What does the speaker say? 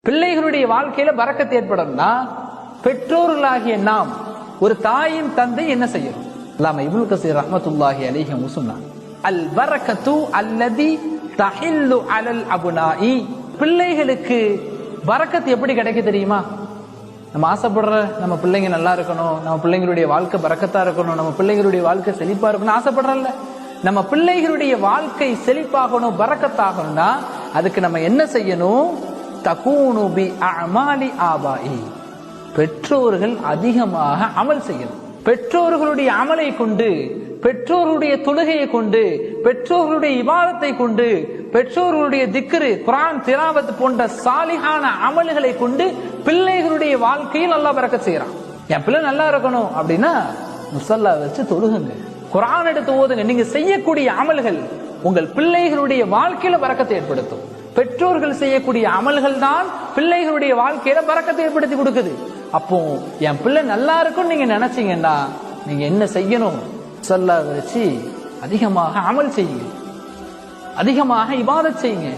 பிள்ளைகளுடைய வாழ்க்கையில பரக்கத்து ஏற்படும்னா பெற்றோர்களாகிய நாம், ஒரு தாயின் தந்தை என்ன செய்யணும்? அல்லாமா இப்னு கஸீர் ரஹ்மத்துல்லாஹி அலைஹி சொன்னாங்க, அல் பரக்கத்து அல்லதி தஹில்லு அலல் அபுனாஇ. பிள்ளைகளுக்கு பரக்கத்து எப்படி கிடைக்க தெரியுமா? நம்ம ஆசைப்படுற நம்ம பிள்ளைங்க நல்லா இருக்கணும், நம்ம பிள்ளைங்களுடைய வாழ்க்கை பரக்கத்தா இருக்கணும், நம்ம பிள்ளைங்களுடைய வாழ்க்கை செழிப்பா இருக்கணும் ஆசைப்படுறல்ல. நம்ம பிள்ளைகளுடைய வாழ்க்கை செழிப்பாகணும், பரக்கத்தாகணும்னா அதுக்கு நம்ம என்ன செய்யணும்? தகூனு பி அமாலி ஆபாஇ. பெற்றோர்கள் அதிகமாக அமல் செய்யணும். பெற்றோர்களுடைய அமலை கொண்டு, பெற்றோர்களுடைய தொழுகையை கொண்டு, பெற்றோர்களுடைய இபாதத்தை கொண்டு, பெற்றோர்களுடைய திக்ரு, குர்ஆன் திலாவத் போன்ற சாலிஹான அமல்களை கொண்டு பிள்ளைகளுடைய வாழ்க்கையில் அல்லாஹ் பரக்கத் செய்யறான். என் பிள்ளை நல்லா இருக்கணும் அப்படின்னா முஸல்லா வச்சு தொழுகுங்க, குர்ஆன் எடுத்து ஓதுங்க. நீங்க செய்யக்கூடிய அமல்கள் உங்கள் பிள்ளைகளுடைய வாழ்க்கையில பரக்கத்தை ஏற்படுத்தும். பெற்றோர்கள் செய்யக்கூடிய அமல்கள் தான் பிள்ளைகளுடைய வாழ்க்கையில பரக்கத்தை ஏற்படுத்தி கொடுக்குது. அப்போ என் பிள்ளை நல்லா இருக்கும் நீங்க நினைச்சீங்கன்னா நீங்க என்ன செய்யணும்? முஸல்லா வச்சு அதிகமாக அமல் செய்யுங்க, அதிகமாக இபாதத் செய்யுங்க.